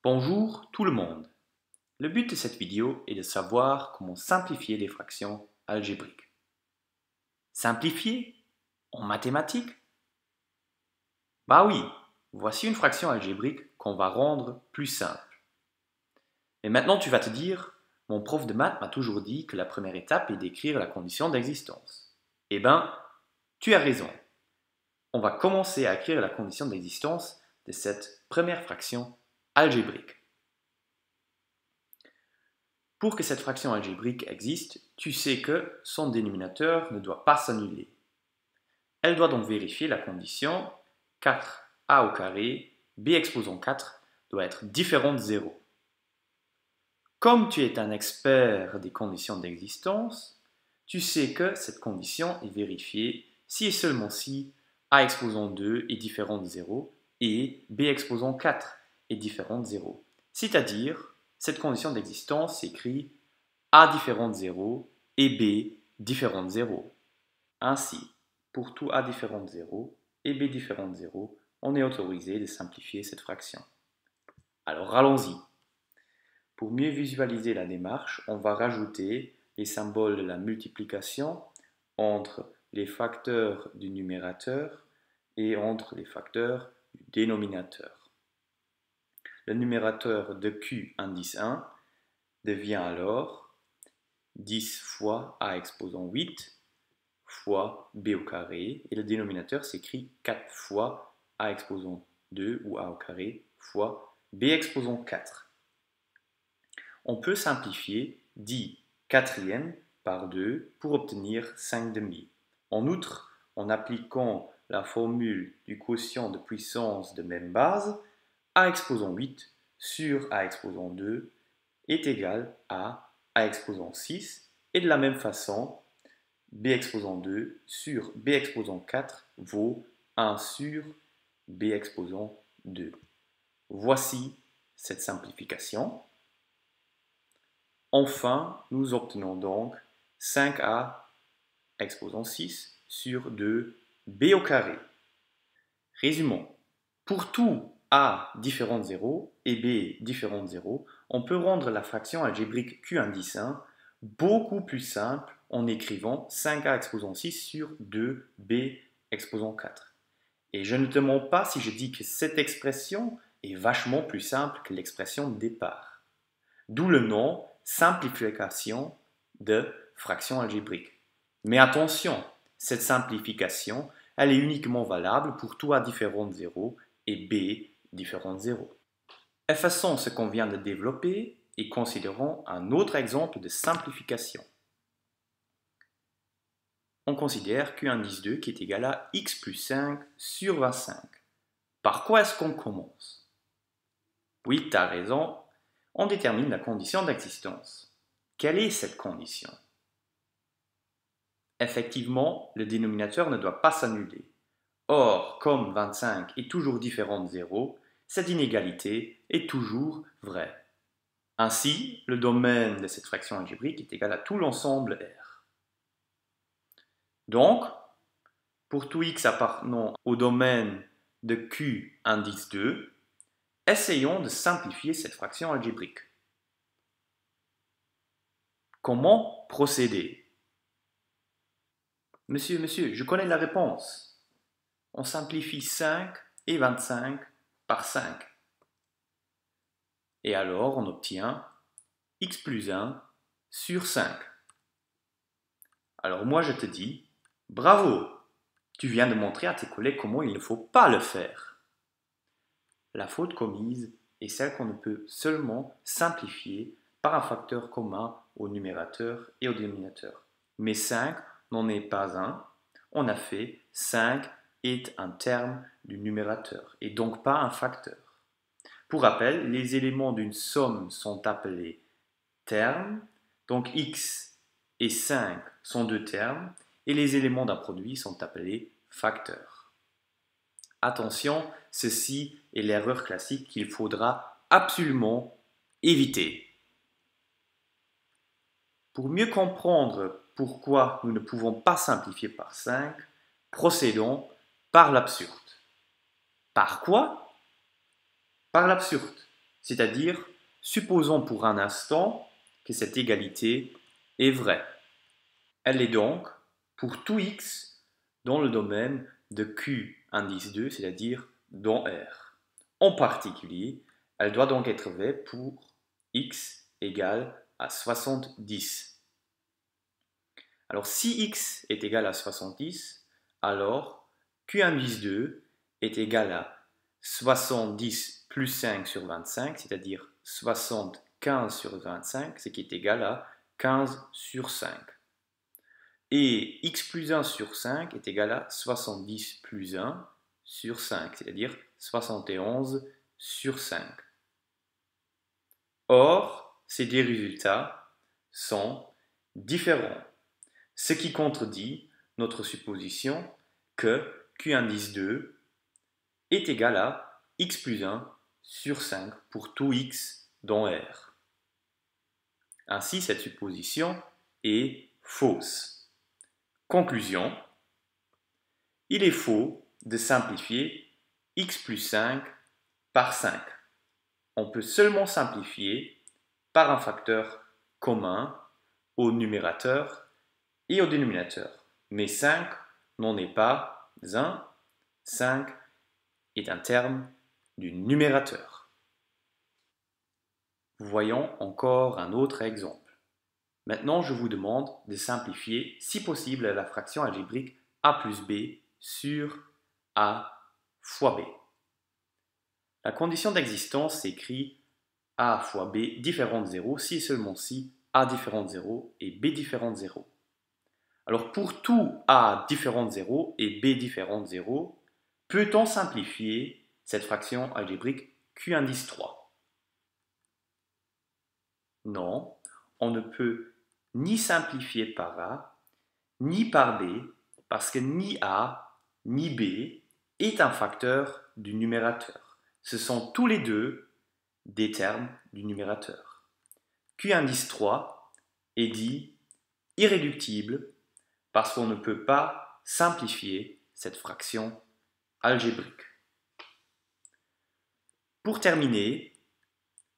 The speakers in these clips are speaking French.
Bonjour tout le monde. Le but de cette vidéo est de savoir comment simplifier des fractions algébriques. Simplifier en mathématiques? Bah oui, voici une fraction algébrique qu'on va rendre plus simple. Et maintenant tu vas te dire, mon prof de maths m'a toujours dit que la première étape est d'écrire la condition d'existence. Eh ben, tu as raison. On va commencer à écrire la condition d'existence de cette première fraction algébrique. Pour que cette fraction algébrique existe, tu sais que son dénominateur ne doit pas s'annuler. Elle doit donc vérifier la condition 4a au carré, b exposant 4 doit être différent de 0. Comme tu es un expert des conditions d'existence, tu sais que cette condition est vérifiée si et seulement si a exposant 2 est différent de 0 et b exposant 4 est différent de 0. C'est-à-dire, cette condition d'existence s'écrit a différent de 0 et b différent de 0. Ainsi, pour tout a différent de 0 et b différent de 0, on est autorisé de simplifier cette fraction. Alors allons-y. Pour mieux visualiser la démarche, on va rajouter les symboles de la multiplication entre les facteurs du numérateur et entre les facteurs du dénominateur. Le numérateur de Q indice 1 devient alors 10 fois a exposant 8 fois b au carré, et le dénominateur s'écrit 4 fois a exposant 2 ou a au carré fois b exposant 4. On peut simplifier 10 quatrièmes par 2 pour obtenir 5 demi. En outre, en appliquant la formule du quotient de puissance de même base, a exposant 8 sur a exposant 2 est égal à a exposant 6, et de la même façon, b exposant 2 sur b exposant 4 vaut 1 sur b exposant 2. Voici cette simplification. Enfin, nous obtenons donc 5a exposant 6 sur 2b au carré. Résumons. Pour tout a différent de 0 et b différent de 0, on peut rendre la fraction algébrique Q indice 1 beaucoup plus simple en écrivant 5a exposant 6 sur 2b exposant 4. Et je ne te mens pas si je dis que cette expression est vachement plus simple que l'expression de départ. D'où le nom simplification de fraction algébrique. Mais attention, cette simplification, elle est uniquement valable pour tout a différent de 0 et b différent de 0. Effaçons ce qu'on vient de développer et considérons un autre exemple de simplification. On considère Q indice 2 qui est égal à x plus 5 sur 25. Par quoi est-ce qu'on commence? Oui, tu as raison, on détermine la condition d'existence. Quelle est cette condition? Effectivement, le dénominateur ne doit pas s'annuler. Or, comme 25 est toujours différent de 0, cette inégalité est toujours vraie. Ainsi, le domaine de cette fraction algébrique est égal à tout l'ensemble R. Donc, pour tout x appartenant au domaine de Q indice 2, essayons de simplifier cette fraction algébrique. Comment procéder? Monsieur, je connais la réponse. On simplifie 5 et 25 par 5. Et alors, on obtient x plus 1 sur 5. Alors moi, je te dis, bravo, tu viens de montrer à tes collègues comment il ne faut pas le faire. La faute commise est celle qu'on ne peut seulement simplifier par un facteur commun au numérateur et au dénominateur. Mais 5 n'en est pas un. On a fait 5 est un terme du numérateur et donc pas un facteur. Pour rappel, les éléments d'une somme sont appelés termes, donc x et 5 sont deux termes, et les éléments d'un produit sont appelés facteurs. Attention, ceci est l'erreur classique qu'il faudra absolument éviter. Pour mieux comprendre pourquoi nous ne pouvons pas simplifier par 5, procédons par l'absurde. Par quoi? Par l'absurde. c'est-à-dire supposons pour un instant que cette égalité est vraie. Elle est donc pour tout x dans le domaine de Q indice 2, c'est-à-dire dans R. En particulier, elle doit donc être vraie pour x égale à 70. Alors si x est égal à 70, alors Q indice 2 est égal à 70 plus 5 sur 25, c'est-à-dire 75 sur 25, ce qui est égal à 15 sur 5. Et x plus 1 sur 5 est égal à 70 plus 1 sur 5, c'est-à-dire 71 sur 5. Or, ces deux résultats sont différents, ce qui contredit notre supposition que Q indice 2 est égal à x plus 1 sur 5 pour tout x dans R. Ainsi, cette supposition est fausse. Conclusion, il est faux de simplifier x plus 5 par 5. On peut seulement simplifier par un facteur commun au numérateur et au dénominateur. Mais 5 n'en est pas un. 5 est un terme du numérateur. Voyons encore un autre exemple. Maintenant, je vous demande de simplifier, si possible, la fraction algébrique a plus b sur a fois b. La condition d'existence s'écrit a fois b différent de 0 si et seulement si a différent de 0 et b différent de 0. Alors pour tout a différent de 0 et b différent de 0, peut-on simplifier cette fraction algébrique q indice 3? Non, on ne peut ni simplifier par a, ni par b, parce que ni a, ni b est un facteur du numérateur. Ce sont tous les deux des termes du numérateur. Q indice 3 est dit irréductible parce qu'on ne peut pas simplifier cette fraction algébrique. Pour terminer,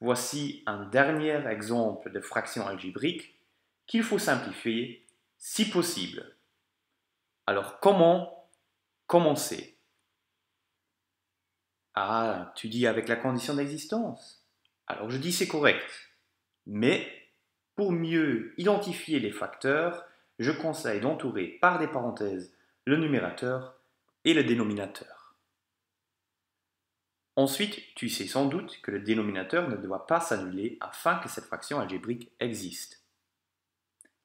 voici un dernier exemple de fraction algébrique qu'il faut simplifier si possible. Alors comment commencer? Ah, tu dis avec la condition d'existence. Alors je dis c'est correct. Mais pour mieux identifier les facteurs, je conseille d'entourer par des parenthèses le numérateur et le dénominateur. Ensuite, tu sais sans doute que le dénominateur ne doit pas s'annuler afin que cette fraction algébrique existe.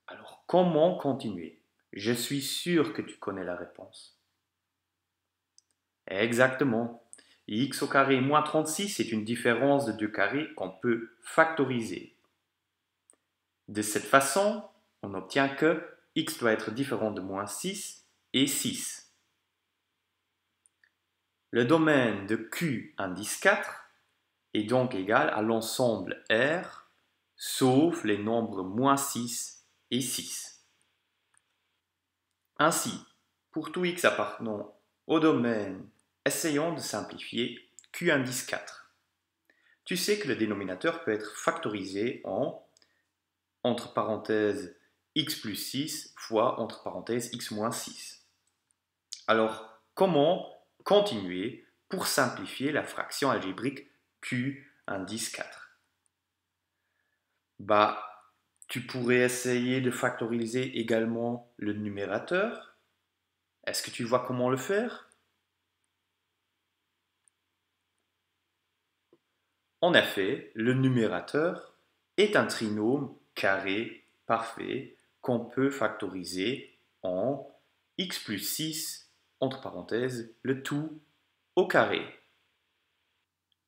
Alors comment continuer? Je suis sûr que tu connais la réponse. Exactement. X au carré moins 36 est une différence de deux carrés qu'on peut factoriser. De cette façon, on obtient que x doit être différent de moins 6 et 6. Le domaine de Q indice 4 est donc égal à l'ensemble R, sauf les nombres moins 6 et 6. Ainsi, pour tout x appartenant au domaine, essayons de simplifier Q indice 4. Tu sais que le dénominateur peut être factorisé en, entre parenthèses, x plus 6 fois, entre parenthèses, x moins 6. Alors, comment continuer pour simplifier la fraction algébrique Q indice 4? Tu pourrais essayer de factoriser également le numérateur. Est-ce que tu vois comment le faire? En effet, le numérateur est un trinôme carré parfait qu'on peut factoriser en x plus 6, entre parenthèses, le tout au carré.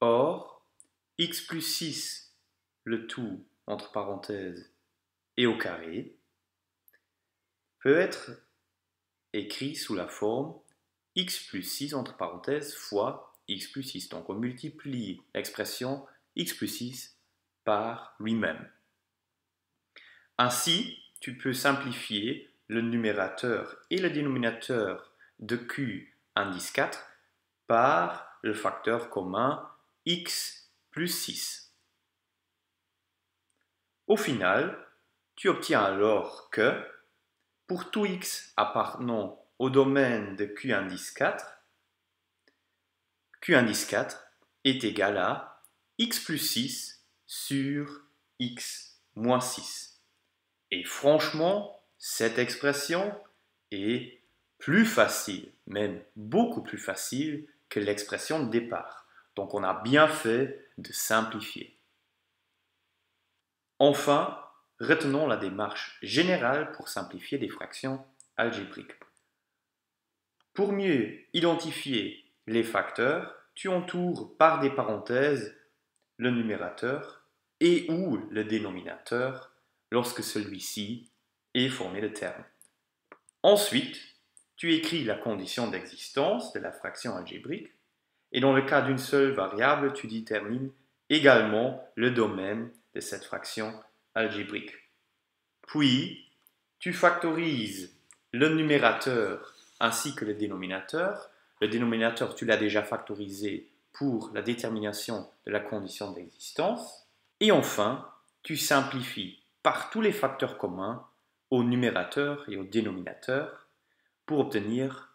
Or, x plus 6, le tout, entre parenthèses, et au carré, peut être écrit sous la forme x plus 6, entre parenthèses, fois x plus 6. Donc on multiplie l'expression x plus 6 par lui-même. Ainsi, tu peux simplifier le numérateur et le dénominateur de Q indice 4 par le facteur commun x plus 6. Au final, tu obtiens alors que, pour tout x appartenant au domaine de Q indice 4, Q indice 4 est égal à x plus 6 sur x moins 6. Et franchement, cette expression est plus facile, même beaucoup plus facile que l'expression de départ. Donc on a bien fait de simplifier. Enfin, retenons la démarche générale pour simplifier des fractions algébriques. Pour mieux identifier les facteurs, tu entoures par des parenthèses le numérateur et ou le dénominateur lorsque celui-ci est formé de termes. Ensuite, tu écris la condition d'existence de la fraction algébrique et dans le cas d'une seule variable, tu détermines également le domaine de cette fraction algébrique. Puis, tu factorises le numérateur ainsi que le dénominateur. Le dénominateur, tu l'as déjà factorisé pour la détermination de la condition d'existence. Et enfin, tu simplifies par tous les facteurs communs au numérateur et au dénominateur pour obtenir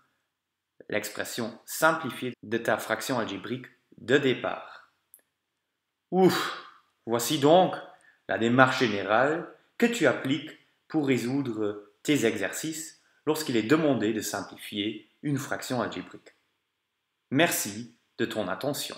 l'expression simplifiée de ta fraction algébrique de départ. Ouf! Voici donc la démarche générale que tu appliques pour résoudre tes exercices lorsqu'il est demandé de simplifier une fraction algébrique. Merci de ton attention.